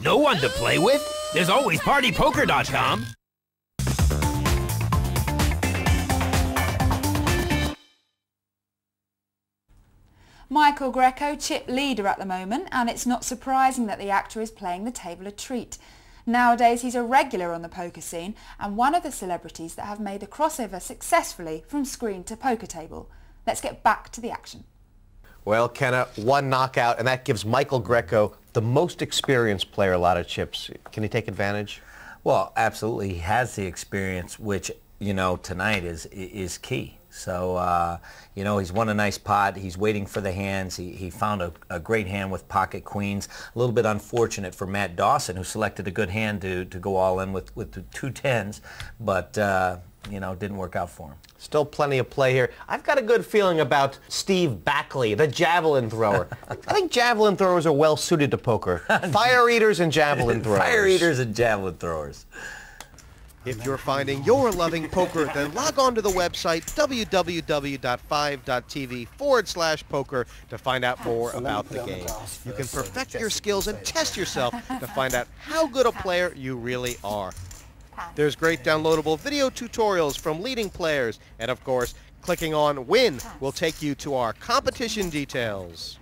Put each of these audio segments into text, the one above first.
No one to play with? There's always PartyPoker.com. Michael Greco, chip leader at the moment, and it's not surprising that the actor is playing the table a treat. Nowadays he's a regular on the poker scene and one of the celebrities that have made the crossover successfully from screen to poker table. Let's get back to the action. Well, Kenna, one knockout, and that gives Michael Greco the most experienced player a lot of chips. Can he take advantage? Well, absolutely. He has the experience, which, you know, tonight is key. So, you know, he's won a nice pot. He's waiting for the hands. He found a great hand with pocket queens. A little bit unfortunate for Matt Dawson, who selected a good hand to go all in with the 2 10s, but, you know, didn't work out for him. Still plenty of play here. I've got a good feeling about Steve Backley, the javelin thrower. I think javelin throwers are well suited to poker. Fire eaters and javelin throwers. Fire eaters and javelin throwers. If you're finding you're loving poker, then log on to the website www.5.tv/poker to find out more about the game. You can perfect your skills and test yourself to find out how good a player you really are. There's great downloadable video tutorials from leading players, and of course, clicking on Win will take you to our competition details.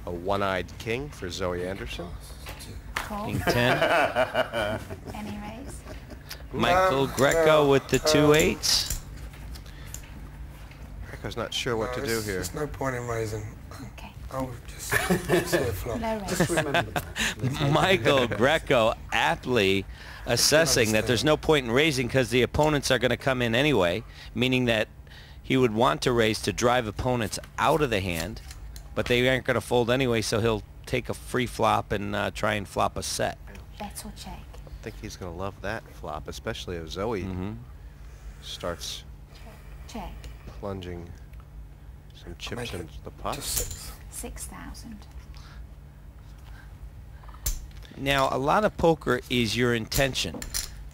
A one-eyed king for Zoe Anderson. King 10. Any raise? Michael Greco with the 2 8s. Greco's not sure what to do here. There's no point in raising. Okay. I'll just see it flop. No raise. Just remember. Michael Greco aptly assessing that there's no point in raising because the opponents are going to come in anyway, meaning that he would want to raise to drive opponents out of the hand, but they aren't going to fold anyway, so he'll take a free flop and try and flop a set. Bet or check? I think he's going to love that flop, especially if Zoe starts Check. plunging some chips into the pot. Just 6,000. Now, a lot of poker is your intention.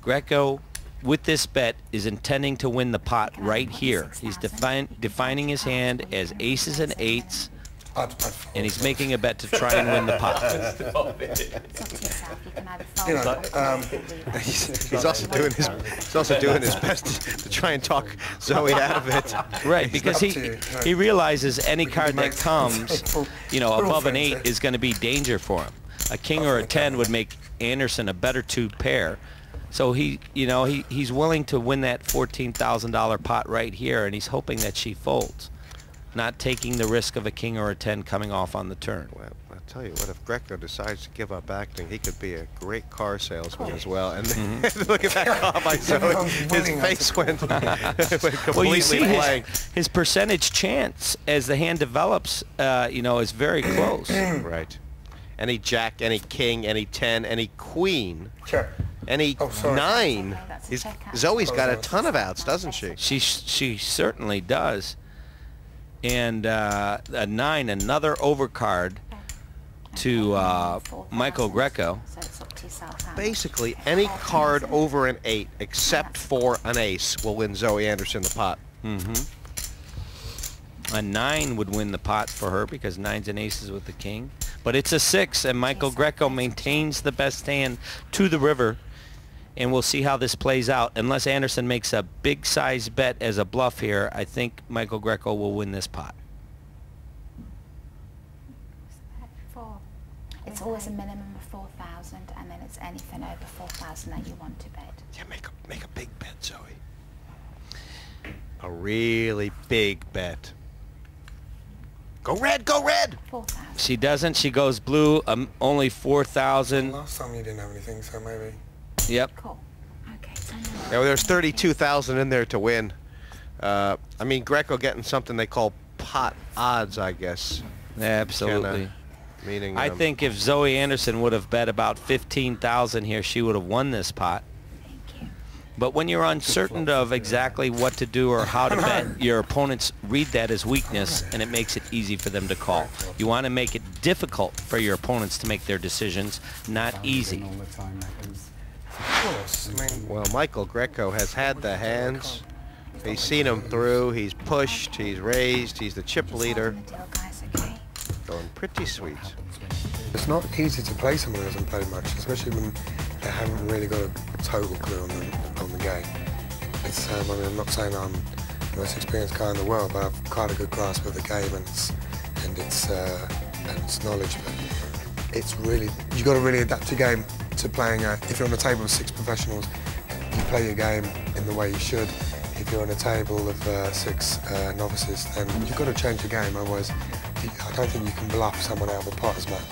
Greco, with this bet, is intending to win the pot right here. He's defining his hand as aces and 8s, and he's making a bet to try and win the pot. You know, He's also doing his best to try and talk Zoe out of it. Right, because he realizes any card that comes, you know, above an 8 is going to be danger for him. A king or a 10 would make Anderson a better 2 pair. So he's willing to win that $14,000 pot right here, and he's hoping that she folds, not taking the risk of a king or a 10 coming off on the turn. Well, I'll tell you what, if Greco decides to give up acting, he could be a great car salesman as well. And look at that call by Zoe. His face went completely Well, you see blank. his percentage chance as the hand develops, you know, is very close. Right. Any jack, any king, any 10, any queen, any 9. Zoe's got a ton of outs, doesn't she? She certainly does. And a 9, another overcard to Michael Greco. Basically, any card over an 8 except for an ace will win Zoe Anderson the pot. A 9 would win the pot for her because 9s and aces with the king. But it's a 6, and Michael Greco maintains the best hand to the river. And we'll see how this plays out. Unless Anderson makes a big size bet as a bluff here, I think Michael Greco will win this pot. It's always a minimum of 4,000, and then it's anything over 4,000 that you want to bet. Yeah, make a big bet, Zoe. A really big bet. Go red, go red! 4,000. She doesn't. She goes blue. Only 4,000. last time you didn't have anything, so maybe. Yep. Cool. Okay. Yeah, well, there's 32,000 in there to win. I mean, Greco getting something they call pot odds, I guess. Absolutely. Meaning, I think if Zoe Anderson would have bet about 15,000 here, she would have won this pot. But when you're uncertain of exactly what to do or how to bet, your opponents read that as weakness, and it makes it easy for them to call. You want to make it difficult for your opponents to make their decisions, not easy. Well, Michael Greco has had the hands. He's seen them through. He's pushed. He's raised. He's the chip leader. Going pretty sweet. It's not easy to play someone who hasn't played much, especially when they haven't really got a total clue on the game. It's, I mean, I'm not saying I'm the most experienced guy in the world, but I've quite a good grasp of the game and its knowledge. But it's really, you've got to really adapt your game to playing. If you're on a table of 6 professionals, you play your game in the way you should. If you're on a table of 6 novices, then you've got to change your game. Otherwise, I don't think you can bluff someone out of the pot as much.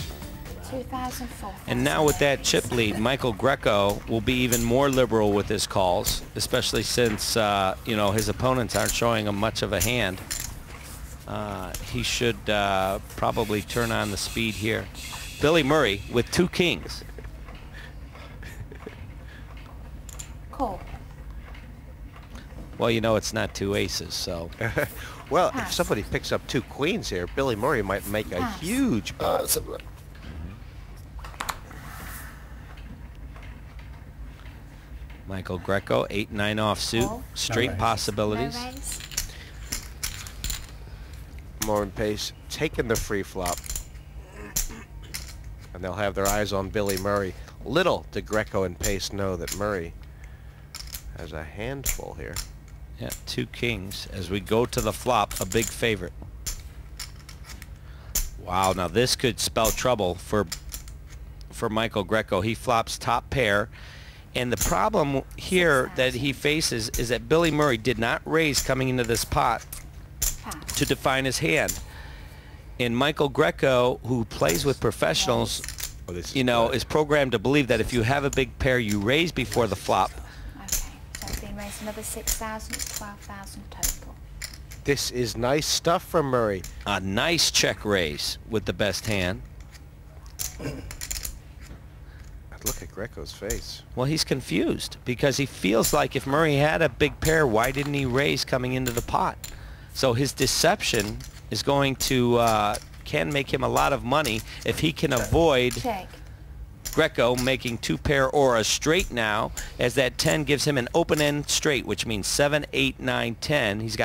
2004. And now with that chip lead, Michael Greco will be even more liberal with his calls, especially since you know, his opponents aren't showing him much of a hand. He should probably turn on the speed here. Billy Murray with 2 kings. Call. Well, you know, it's not 2 aces, so. Well, if somebody picks up 2 queens here, Billy Murray might make a huge pot. Michael Greco, 8-9 offsuit, straight possibilities. No raise. Moore and Pace taking the free flop. And they'll have their eyes on Billy Murray. Little do Greco and Pace know that Murray has a handful here. Yeah, 2 kings as we go to the flop, a big favorite. Wow, now this could spell trouble for Michael Greco. He flops top pair. And the problem here that he faces is that Billy Murray did not raise coming into this pot to define his hand. And Michael Greco, who plays with professionals, you know, is programmed to believe that if you have a big pair, you raise before the flop. Okay, so it's been raised another 6,000, it's 12,000 total. This is nice stuff from Murray. A nice check raise with the best hand. Look at Greco's face. Well, he's confused because he feels like if Murray had a big pair, why didn't he raise coming into the pot? So his deception is going to can make him a lot of money if he can avoid Greco making 2 pair or a straight now, as that 10 gives him an open end straight, which means 7, 8, 9, 10. He's got